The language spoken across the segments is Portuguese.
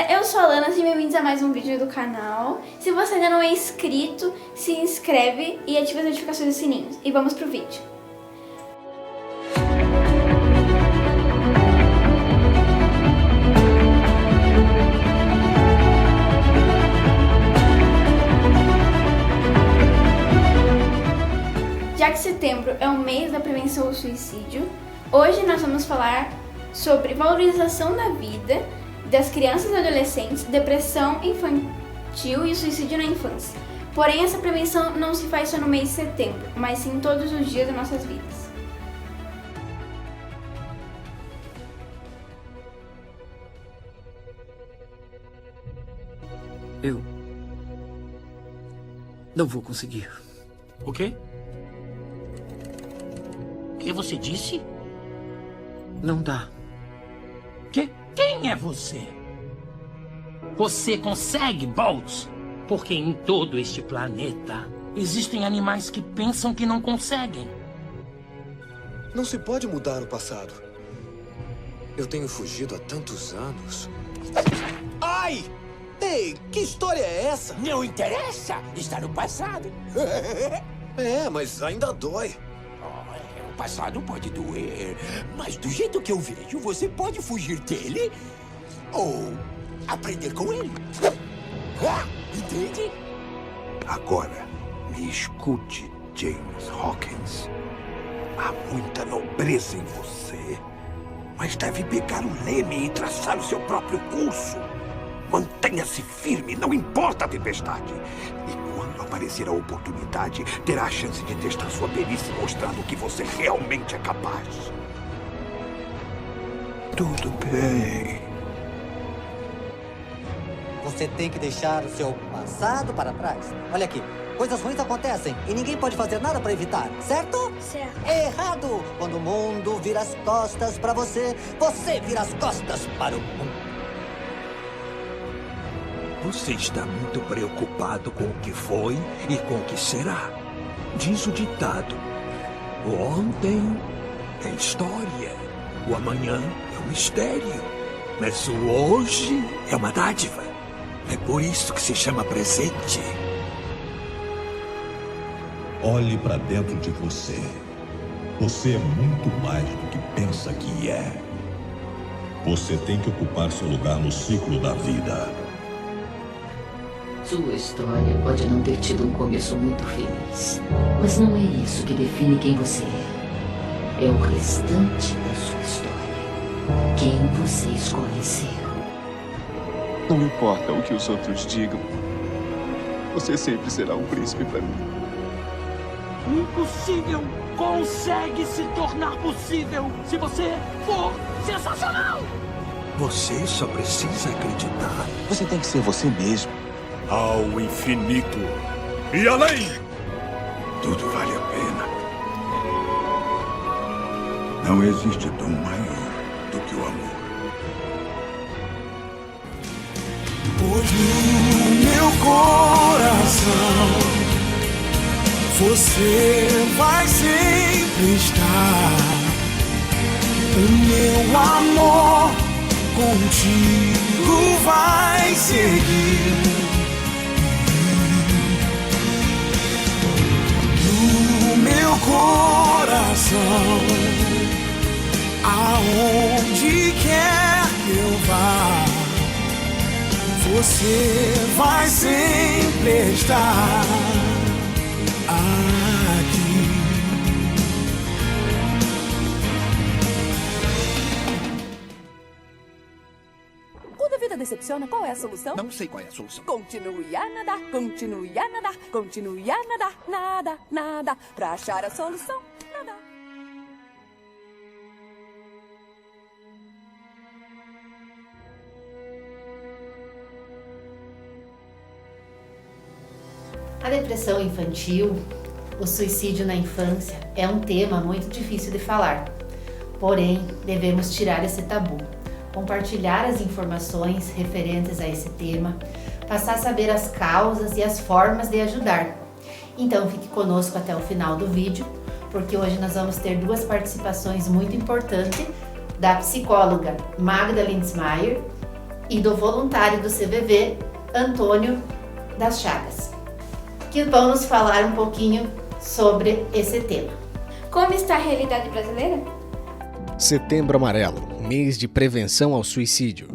galera, eu sou a Lana, sejam bem-vindos a mais um vídeo do canal. Se você ainda não é inscrito, se inscreve e ativa as notificações e sininhos. E vamos pro vídeo. Já que setembro é o mês da prevenção ao suicídio, hoje nós vamos falar sobre valorização da vida das crianças e adolescentes, depressão infantil e suicídio na infância. Porém, essa prevenção não se faz só no mês de setembro, mas sim todos os dias das nossas vidas. Eu não vou conseguir. O quê? O que você disse? Não dá. Quem é você? Você consegue, Boltz? Porque em todo este planeta existem animais que pensam que não conseguem. Não se pode mudar o passado. Eu tenho fugido há tantos anos. Ai! Ei, que história é essa? Não interessa, está no passado. É, mas ainda dói. O passado pode doer, mas do jeito que eu vejo, você pode fugir dele ou aprender com ele. Entende? Agora, me escute, James Hawkins. Há muita nobreza em você, mas deve pegar o leme e traçar o seu próprio curso. Mantenha-se firme, não importa a tempestade. E quando aparecer a oportunidade, terá a chance de testar sua perícia mostrando que você realmente é capaz. Tudo bem. Você tem que deixar o seu passado para trás. Olha aqui, coisas ruins acontecem e ninguém pode fazer nada para evitar, certo? Certo. Errado! Quando o mundo vira as costas para você, você vira as costas para o mundo. Você está muito preocupado com o que foi e com o que será. Diz o ditado: o ontem é história, o amanhã é um mistério, mas o hoje é uma dádiva. É por isso que se chama presente. Olhe para dentro de você. Você é muito mais do que pensa que é. Você tem que ocupar seu lugar no ciclo da vida. Sua história pode não ter tido um começo muito feliz, mas não é isso que define quem você é. É o restante da sua história. Quem você escolhe ser. Não importa o que os outros digam, você sempre será um príncipe para mim. O impossível consegue se tornar possível se você for sensacional! Você só precisa acreditar. Você tem que ser você mesmo. Ao infinito e além! Tudo vale a pena. Não existe dom maior do que o amor. Pois no meu coração você vai sempre estar. O meu amor contigo vai seguir. No meu coração, aonde quer que eu vá, você vai sempre estar aqui. Quando a vida decepciona, qual é a solução? Não sei qual é a solução. Continue a nadar, continue a nadar, continue a nadar, nada, nada, pra achar a solução, nadar. A depressão infantil, o suicídio na infância, é um tema muito difícil de falar. Porém, devemos tirar esse tabu, compartilhar as informações referentes a esse tema, passar a saber as causas e as formas de ajudar. Então fique conosco até o final do vídeo, porque hoje nós vamos ter duas participações muito importantes da psicóloga Magda Lindsmayer e do voluntário do CVV, Antônio das Chagas, que vão nos falar um pouquinho sobre esse tema. Como está a realidade brasileira? Setembro Amarelo, mês de prevenção ao suicídio.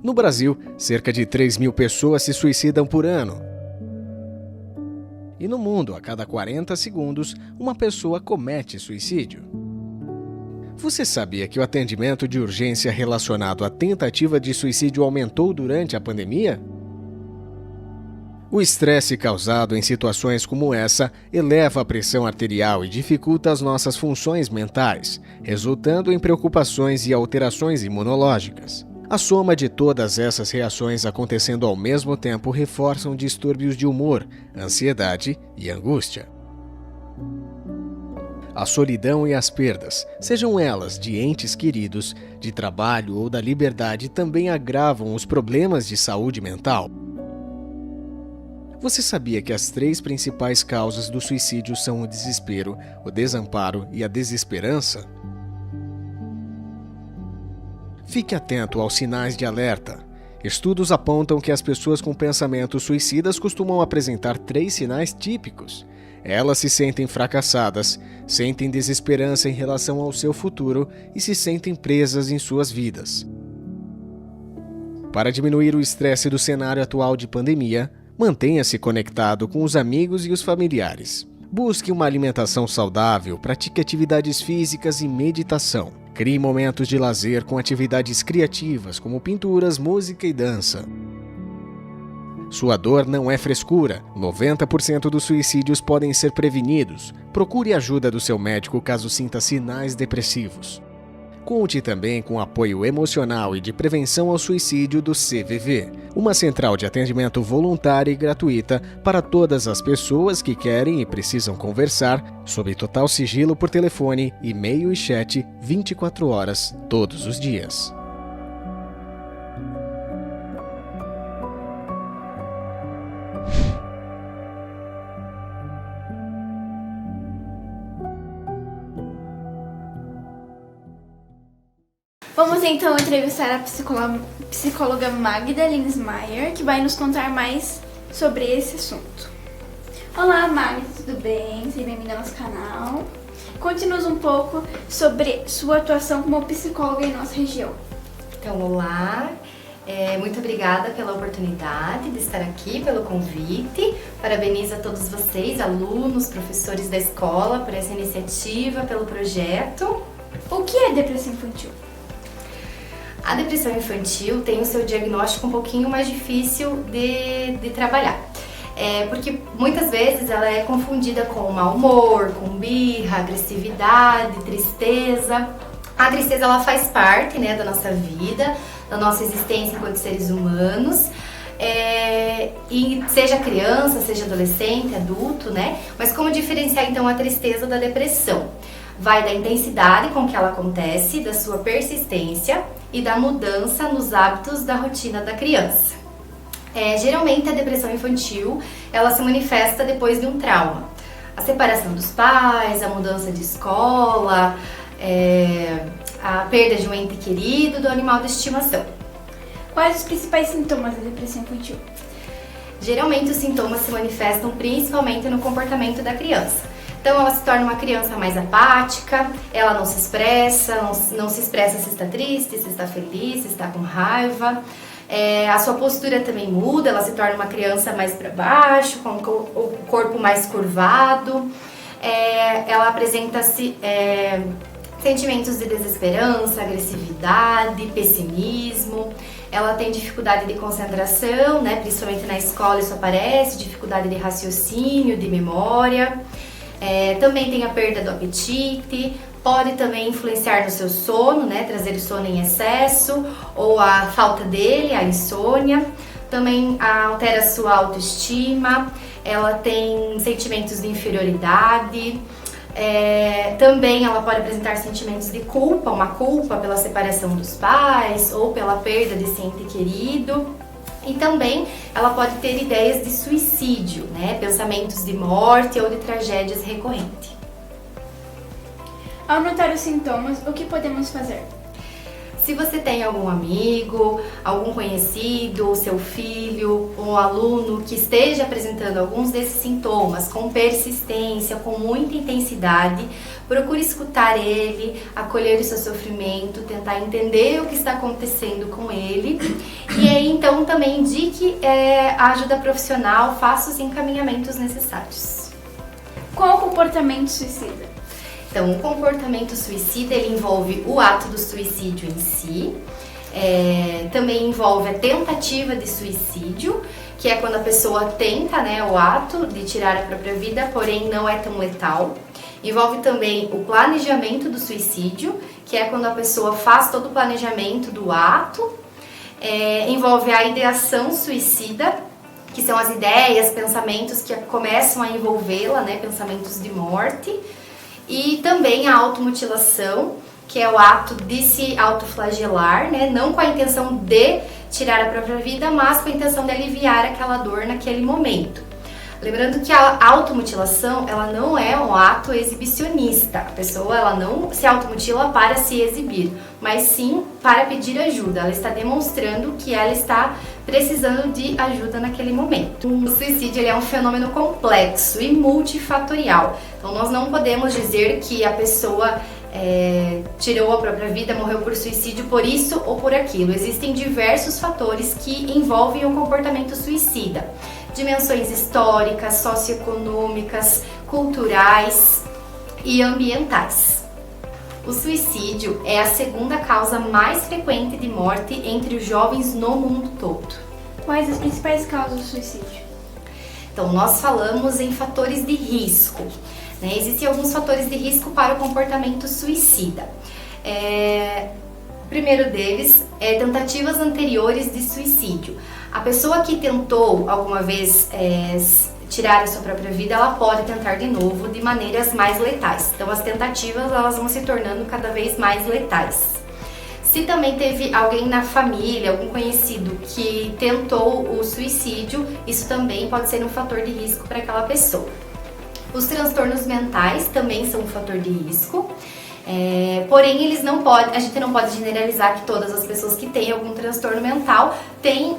No Brasil, cerca de 3.000 pessoas se suicidam por ano. E no mundo, a cada 40 segundos, uma pessoa comete suicídio. Você sabia que o atendimento de urgência relacionado à tentativa de suicídio aumentou durante a pandemia? O estresse causado em situações como essa eleva a pressão arterial e dificulta as nossas funções mentais, resultando em preocupações e alterações imunológicas. A soma de todas essas reações acontecendo ao mesmo tempo reforçam distúrbios de humor, ansiedade e angústia. A solidão e as perdas, sejam elas de entes queridos, de trabalho ou da liberdade, também agravam os problemas de saúde mental. Você sabia que as 3 principais causas do suicídio são o desespero, o desamparo e a desesperança? Fique atento aos sinais de alerta. Estudos apontam que as pessoas com pensamentos suicidas costumam apresentar 3 sinais típicos. Elas se sentem fracassadas, sentem desesperança em relação ao seu futuro e se sentem presas em suas vidas. Para diminuir o estresse do cenário atual de pandemia, mantenha-se conectado com os amigos e os familiares. Busque uma alimentação saudável, pratique atividades físicas e meditação. Crie momentos de lazer com atividades criativas como pinturas, música e dança. Sua dor não é frescura. 90% dos suicídios podem ser prevenidos. Procure a ajuda do seu médico caso sinta sinais depressivos. Conte também com o apoio emocional e de prevenção ao suicídio do CVV, uma central de atendimento voluntária e gratuita para todas as pessoas que querem e precisam conversar, sob total sigilo por telefone, e-mail e chat 24 horas, todos os dias. Vamos então entrevistar a psicóloga Magda Linsmeyer, que vai nos contar mais sobre esse assunto. Olá Magda, tudo bem? Seja bem-vinda ao nosso canal. Conte-nos um pouco sobre sua atuação como psicóloga em nossa região. Então, olá, muito obrigada pela oportunidade de estar aqui, pelo convite. Parabenizo a todos vocês, alunos, professores da escola, por essa iniciativa, pelo projeto. O que é depressão infantil? A depressão infantil tem o seu diagnóstico um pouquinho mais difícil de trabalhar. Porque muitas vezes ela é confundida com mau humor, com birra, agressividade, tristeza. A tristeza ela faz parte, né, da nossa vida, da nossa existência enquanto seres humanos. E seja criança, seja adolescente, adulto, né? Mas como diferenciar então a tristeza da depressão? Vai da intensidade com que ela acontece, da sua persistência e da mudança nos hábitos da rotina da criança. Geralmente a depressão infantil ela se manifesta depois de um trauma. A separação dos pais, a mudança de escola, a perda de um ente querido, do animal de estimação. Quais os principais sintomas da depressão infantil? Geralmente os sintomas se manifestam principalmente no comportamento da criança. Então ela se torna uma criança mais apática, ela não se expressa, não se expressa se está triste, se está feliz, se está com raiva. A sua postura também muda, ela se torna uma criança mais para baixo, com o corpo mais curvado. Ela apresenta sentimentos de desesperança, agressividade, pessimismo. Ela tem dificuldade de concentração, né? Principalmente na escola isso aparece, dificuldade de raciocínio, de memória. Também tem a perda do apetite, pode também influenciar no seu sono, né? Trazer o sono em excesso ou a falta dele, a insônia. Também altera a sua autoestima, ela tem sentimentos de inferioridade. Também ela pode apresentar sentimentos de culpa, uma culpa pela separação dos pais ou pela perda de esse ente querido. E também ela pode ter ideias de suicídio, né? Pensamentos de morte ou de tragédias recorrentes. Ao notar os sintomas, o que podemos fazer? Se você tem algum amigo, algum conhecido, seu filho, um aluno que esteja apresentando alguns desses sintomas com persistência, com muita intensidade, procure escutar ele, acolher o seu sofrimento, tentar entender o que está acontecendo com ele. E aí então também indique a ajuda profissional, faça os encaminhamentos necessários. Qual o comportamento suicida? Então, o comportamento suicida, ele envolve o ato do suicídio em si, também envolve a tentativa de suicídio, que é quando a pessoa tenta, né, o ato de tirar a própria vida, porém não é tão letal. Envolve também o planejamento do suicídio, que é quando a pessoa faz todo o planejamento do ato. Envolve a ideação suicida, que são as ideias, pensamentos que começam a envolvê-la, né, pensamentos de morte. E também a automutilação, que é o ato de se autoflagelar, né? Não com a intenção de tirar a própria vida, mas com a intenção de aliviar aquela dor naquele momento. Lembrando que a automutilação, ela não é um ato exibicionista. A pessoa, ela não se automutila para se exibir, mas sim para pedir ajuda. Ela está demonstrando que ela está precisando de ajuda naquele momento. O suicídio, ele é um fenômeno complexo e multifatorial. Então, nós não podemos dizer que a pessoa tirou a própria vida, morreu por suicídio por isso ou por aquilo. Existem diversos fatores que envolvem o comportamento suicida. Dimensões históricas, socioeconômicas, culturais e ambientais. O suicídio é a segunda causa mais frequente de morte entre os jovens no mundo todo. Quais as principais causas do suicídio? Então, nós falamos em fatores de risco, né? Existem alguns fatores de risco para o comportamento suicida. O primeiro deles é tentativas anteriores de suicídio. A pessoa que tentou alguma vez tirar a sua própria vida, ela pode tentar de novo de maneiras mais letais. Então as tentativas, elas vão se tornando cada vez mais letais. Se também teve alguém na família, algum conhecido que tentou o suicídio, isso também pode ser um fator de risco para aquela pessoa. Os transtornos mentais também são um fator de risco. Porém, a gente não pode generalizar que todas as pessoas que têm algum transtorno mental têm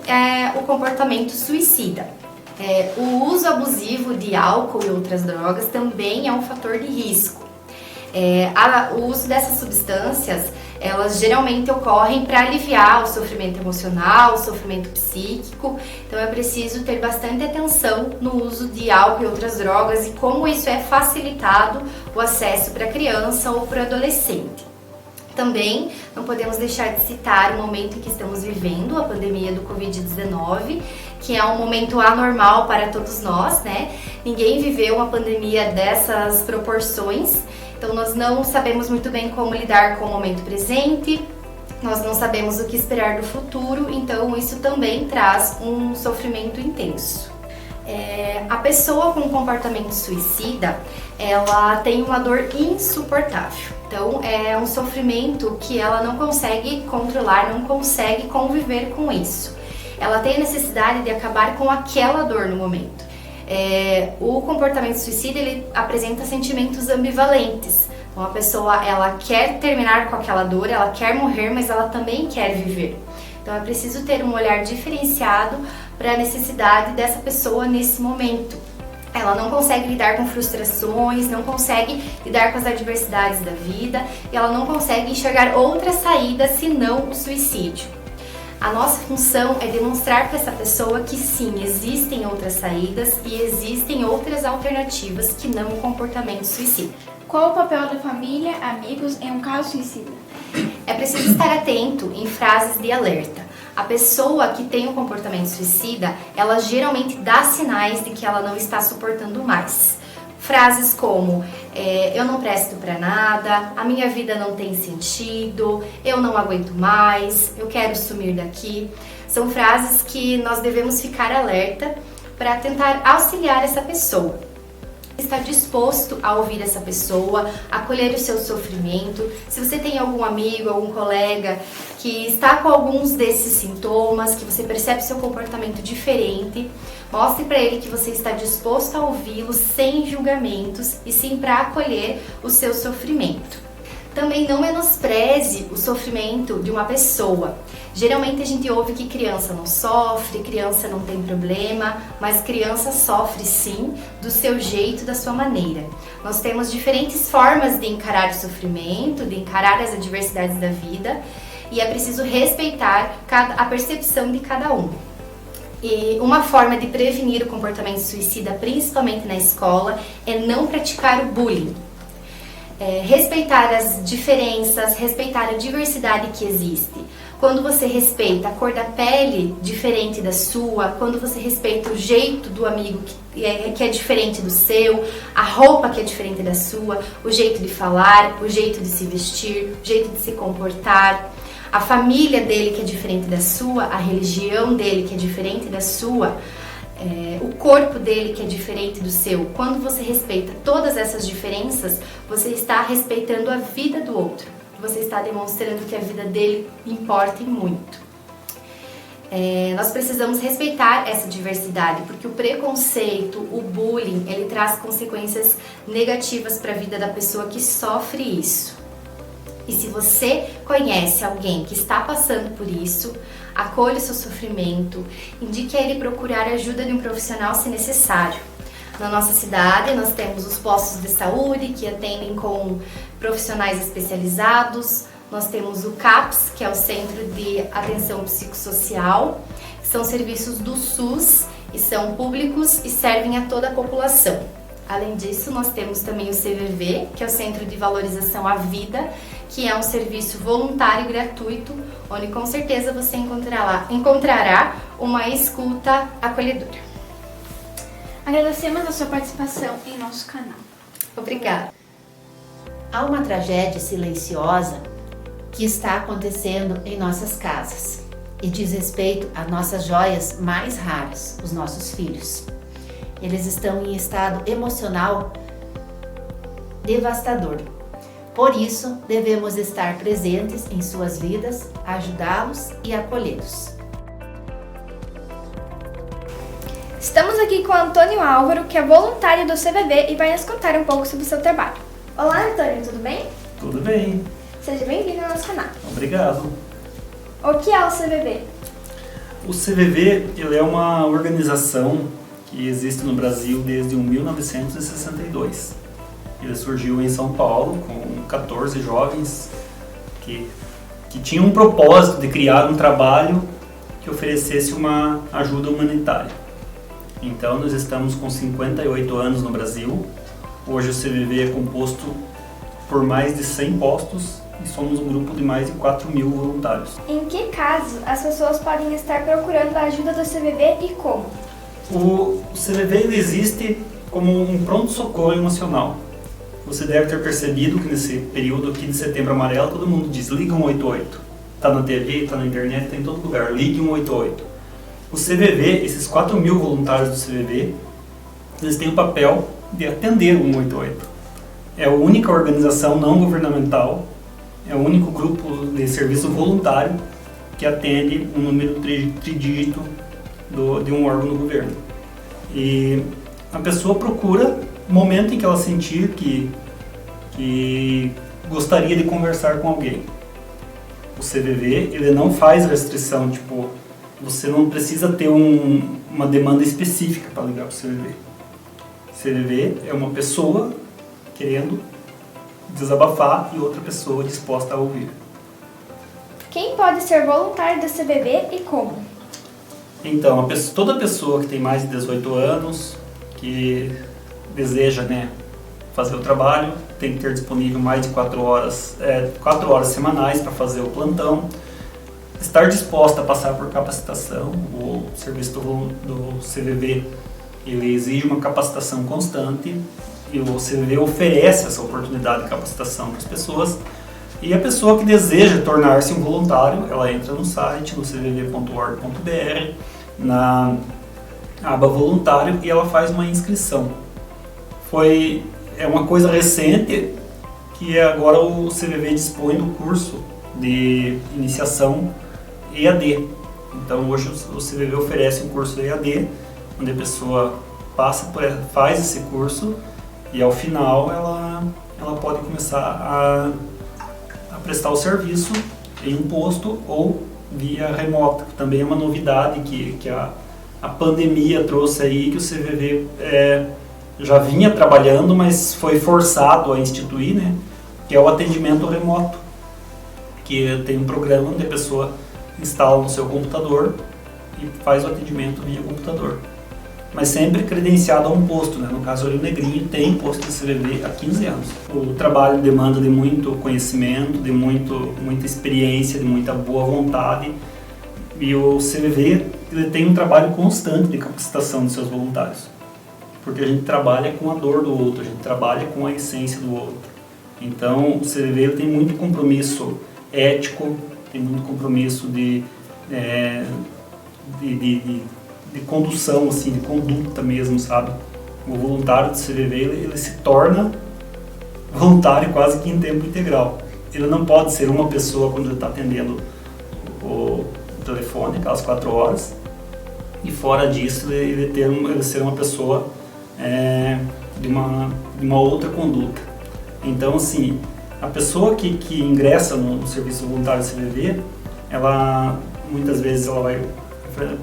o comportamento suicida. O uso abusivo de álcool e outras drogas também é um fator de risco. O uso dessas substâncias, elas geralmente ocorrem para aliviar o sofrimento emocional, o sofrimento psíquico. Então é preciso ter bastante atenção no uso de álcool e outras drogas e como isso é facilitado o acesso para a criança ou para o adolescente. Também não podemos deixar de citar o momento em que estamos vivendo, a pandemia do Covid-19, que é um momento anormal para todos nós, né? Ninguém viveu uma pandemia dessas proporções. Então nós não sabemos muito bem como lidar com o momento presente, nós não sabemos o que esperar do futuro, então isso também traz um sofrimento intenso. A pessoa com comportamento suicida, ela tem uma dor insuportável. Então é um sofrimento que ela não consegue controlar, não consegue conviver com isso. Ela tem a necessidade de acabar com aquela dor no momento. O comportamento suicida, ele apresenta sentimentos ambivalentes. Então a pessoa, ela quer terminar com aquela dor, ela quer morrer, mas ela também quer viver. Então é preciso ter um olhar diferenciado para a necessidade dessa pessoa nesse momento. Ela não consegue lidar com frustrações, não consegue lidar com as adversidades da vida, e ela não consegue enxergar outra saída senão o suicídio. A nossa função é demonstrar para essa pessoa que sim, existem outras saídas e existem outras alternativas que não o comportamento suicida. Qual o papel da família, amigos em um caso suicida? É preciso estar atento em frases de alerta. A pessoa que tem um comportamento suicida, ela geralmente dá sinais de que ela não está suportando mais. Frases como eu não presto pra nada, a minha vida não tem sentido, eu não aguento mais, eu quero sumir daqui. São frases que nós devemos ficar alerta para tentar auxiliar essa pessoa. Estar disposto a ouvir essa pessoa, acolher o seu sofrimento. Se você tem algum amigo, algum colega que está com alguns desses sintomas, que você percebe seu comportamento diferente, mostre para ele que você está disposto a ouvi-lo sem julgamentos e sim para acolher o seu sofrimento. Também não menospreze o sofrimento de uma pessoa. Geralmente a gente ouve que criança não sofre, criança não tem problema, mas criança sofre sim, do seu jeito, da sua maneira. Nós temos diferentes formas de encarar o sofrimento, de encarar as adversidades da vida, e é preciso respeitar a percepção de cada um. E uma forma de prevenir o comportamento suicida, principalmente na escola, é não praticar o bullying. Respeitar as diferenças, respeitar a diversidade que existe. Quando você respeita a cor da pele diferente da sua, quando você respeita o jeito do amigo que é diferente do seu, a roupa que é diferente da sua, o jeito de falar, o jeito de se vestir, o jeito de se comportar, a família dele que é diferente da sua, a religião dele que é diferente da sua, o corpo dele que é diferente do seu. Quando você respeita todas essas diferenças, você está respeitando a vida do outro. Você está demonstrando que a vida dele importa e muito. Nós precisamos respeitar essa diversidade, porque o preconceito, o bullying, ele traz consequências negativas para a vida da pessoa que sofre isso. E se você conhece alguém que está passando por isso, acolha o seu sofrimento, indique a ele procurar a ajuda de um profissional se necessário. Na nossa cidade, nós temos os postos de saúde que atendem com profissionais especializados. Nós temos o CAPS, que é o Centro de Atenção Psicossocial, que são serviços do SUS e são públicos e servem a toda a população. Além disso, nós temos também o CVV, que é o Centro de Valorização à Vida, que é um serviço voluntário e gratuito, onde com certeza você encontrará uma escuta acolhedora. Agradecemos a sua participação em nosso canal. Obrigada. Há uma tragédia silenciosa que está acontecendo em nossas casas e diz respeito às nossas joias mais raras, os nossos filhos. Eles estão em estado emocional devastador. Por isso, devemos estar presentes em suas vidas, ajudá-los e acolhê-los. Estamos aqui com o Antônio Álvaro, que é voluntário do CVV e vai nos contar um pouco sobre o seu trabalho. Olá, Antônio, tudo bem? Tudo bem. Seja bem-vindo ao nosso canal. Obrigado. O que é o CVV? O CVV ele é uma organização que existe no Brasil desde 1962. Ele surgiu em São Paulo com 14 jovens que tinham um propósito de criar um trabalho que oferecesse uma ajuda humanitária. Então nós estamos com 58 anos no Brasil. Hoje o CVV é composto por mais de 100 postos e somos um grupo de mais de 4.000 voluntários. Em que caso as pessoas podem estar procurando a ajuda do CVV e como? O CVV ele existe como um pronto-socorro emocional. Você deve ter percebido que nesse período aqui de Setembro Amarelo todo mundo diz liga 188. Está na TV, está na internet, está em todo lugar, ligue 188. O CVV, esses 4.000 voluntários do CVV, eles têm o papel de atender o 188. É a única organização não governamental, é o único grupo de serviço voluntário que atende um número tridígito de um órgão do governo. E a pessoa procura o momento em que ela sentir que gostaria de conversar com alguém. O CVV, ele não faz restrição, tipo, você não precisa ter uma demanda específica para ligar para o CVV. CVV é uma pessoa querendo desabafar e outra pessoa disposta a ouvir. Quem pode ser voluntário do CVV e como? Então, toda pessoa que tem mais de 18 anos, que deseja fazer o trabalho, tem que ter disponível mais de 4 horas semanais para fazer o plantão, estar disposta a passar por capacitação. O serviço do CVV ele exige uma capacitação constante E o CVV oferece essa oportunidade de capacitação para as pessoas. E a pessoa que deseja tornar-se um voluntário, ela entra no site, no cvv.org.br, na aba voluntário, e ela faz uma inscrição. É uma coisa recente que agora o CVV dispõe do curso de iniciação EAD. Então hoje o CVV oferece um curso EAD, onde a pessoa faz esse curso e ao final ela pode começar a prestar o serviço em um posto ou via remota, que também é uma novidade que a pandemia trouxe aí, que o CVV já vinha trabalhando, mas foi forçado a instituir, né, que é o atendimento remoto, que tem um programa onde a pessoa instala no seu computador e faz o atendimento via computador. Mas sempre credenciado a um posto, né? No caso, o Rio Negrinho tem posto de CVV há 15 anos. O trabalho demanda de muito conhecimento, de muita experiência, de muita boa vontade. E o CVV ele tem um trabalho constante de capacitação de seus voluntários. Porque a gente trabalha com a dor do outro, a gente trabalha com a essência do outro. Então, o CVV ele tem muito compromisso ético, tem muito compromisso de condução, assim, de conduta mesmo, sabe? O voluntário do CVV, ele se torna voluntário quase que em tempo integral. Ele não pode ser uma pessoa quando ele está atendendo o telefone, aquelas 4 horas, e fora disso ele ser uma pessoa de uma outra conduta. Então, assim, a pessoa que ingressa no serviço voluntário do CVV, muitas vezes ela vai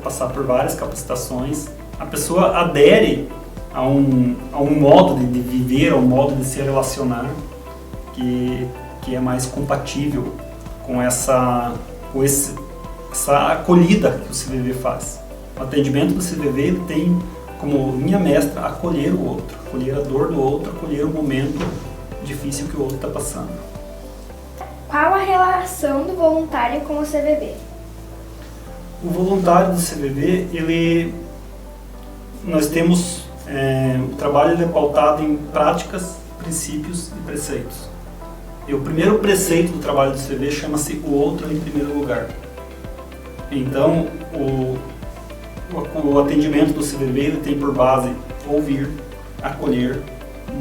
passar por várias capacitações. A pessoa adere a um modo de viver, a um modo de se relacionar que é mais compatível com essa acolhida que o CVV faz. O atendimento do CVV ele tem como linha mestra acolher o outro, acolher a dor do outro, acolher o momento difícil que o outro está passando. Qual a relação do voluntário com o CVV? O voluntário do CVV, nós temos, o trabalho é pautado em práticas, princípios e preceitos. E o primeiro preceito do trabalho do CVV chama-se o outro em primeiro lugar. Então, o atendimento do CVV ele tem por base ouvir, acolher,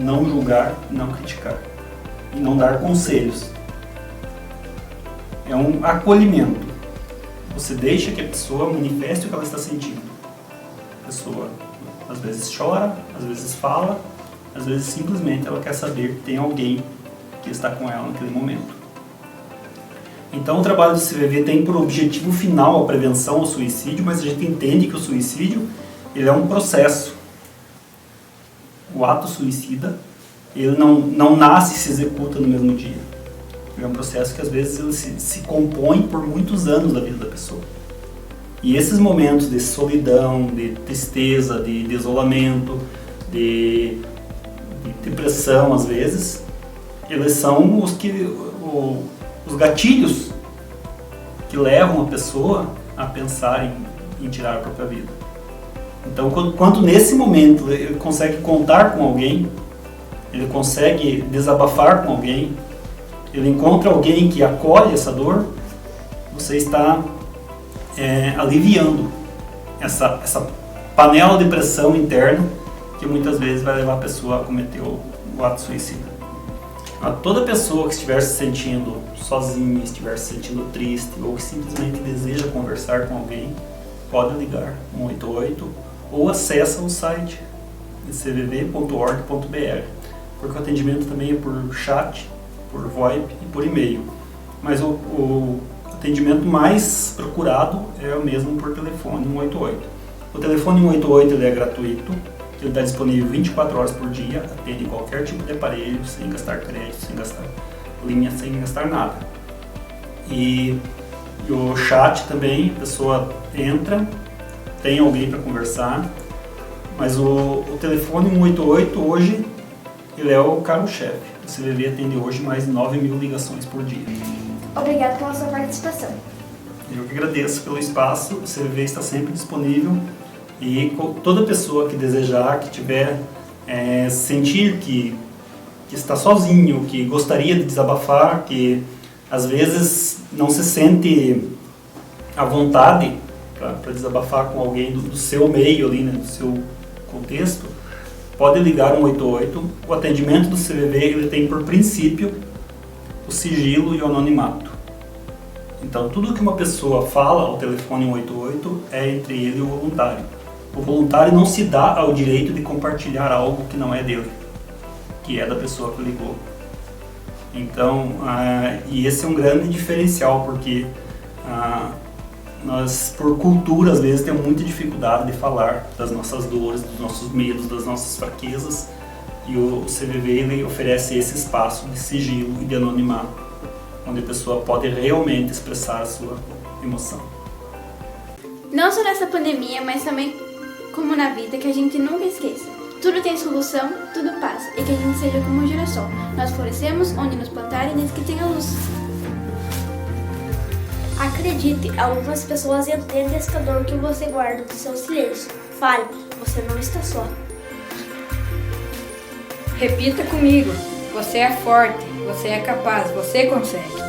não julgar, não criticar e não dar conselhos. É um acolhimento. Você deixa que a pessoa manifeste o que ela está sentindo. A pessoa às vezes chora, às vezes fala, às vezes simplesmente ela quer saber que tem alguém que está com ela naquele momento. Então o trabalho do CVV tem por objetivo final a prevenção ao suicídio, mas a gente entende que o suicídio ele é um processo. O ato suicida ele não nasce e se executa no mesmo dia. É um processo que às vezes ele se compõe por muitos anos da vida da pessoa. E esses momentos de solidão, de tristeza, de isolamento, de depressão às vezes, eles são os gatilhos que levam a pessoa a pensar em tirar a própria vida. Então, quando nesse momento ele consegue contar com alguém, ele consegue desabafar com alguém, ele encontra alguém que acolhe essa dor, você está aliviando essa panela de pressão interna que muitas vezes vai levar a pessoa a cometer o ato suicida. Toda pessoa que estiver se sentindo sozinha, estiver se sentindo triste ou que simplesmente deseja conversar com alguém, pode ligar 188 ou acessa o site cvv.org.br, porque o atendimento também é por chat, por VoIP e por e-mail. Mas o atendimento mais procurado é o mesmo por telefone 188. O telefone 188 ele é gratuito, ele está disponível 24 horas por dia, atende qualquer tipo de aparelho, sem gastar crédito, sem gastar linha, sem gastar nada. E o chat também, a pessoa entra, tem alguém para conversar, mas o telefone 188 hoje ele é o carro-chefe. O CVV atende hoje mais de 9.000 ligações por dia. Obrigado pela sua participação. Eu que agradeço pelo espaço, o CVV está sempre disponível e toda pessoa que desejar, que tiver sentir que está sozinho, que gostaria de desabafar, que às vezes não se sente à vontade para desabafar com alguém do seu meio ali, né, do seu contexto, pode ligar 188. O atendimento do CVV ele tem por princípio o sigilo e o anonimato. Então tudo que uma pessoa fala ao telefone 188 é entre ele e o voluntário. O voluntário não se dá ao direito de compartilhar algo que não é dele, que é da pessoa que ligou. Então, e esse é um grande diferencial, porque nós, por cultura, às vezes temos muita dificuldade de falar das nossas dores, dos nossos medos, das nossas fraquezas, e o CVV ele oferece esse espaço de sigilo e de anonimato, onde a pessoa pode realmente expressar a sua emoção. Não só nessa pandemia, mas também como na vida, que a gente nunca esqueça. Tudo tem solução, tudo passa, e que a gente seja como um girassol. Nós florescemos onde nos plantarem, desde que tenha luz. Acredite, algumas pessoas entendem esta dor que você guarda do seu silêncio. Fale, você não está só. Repita comigo, você é forte, você é capaz, você consegue.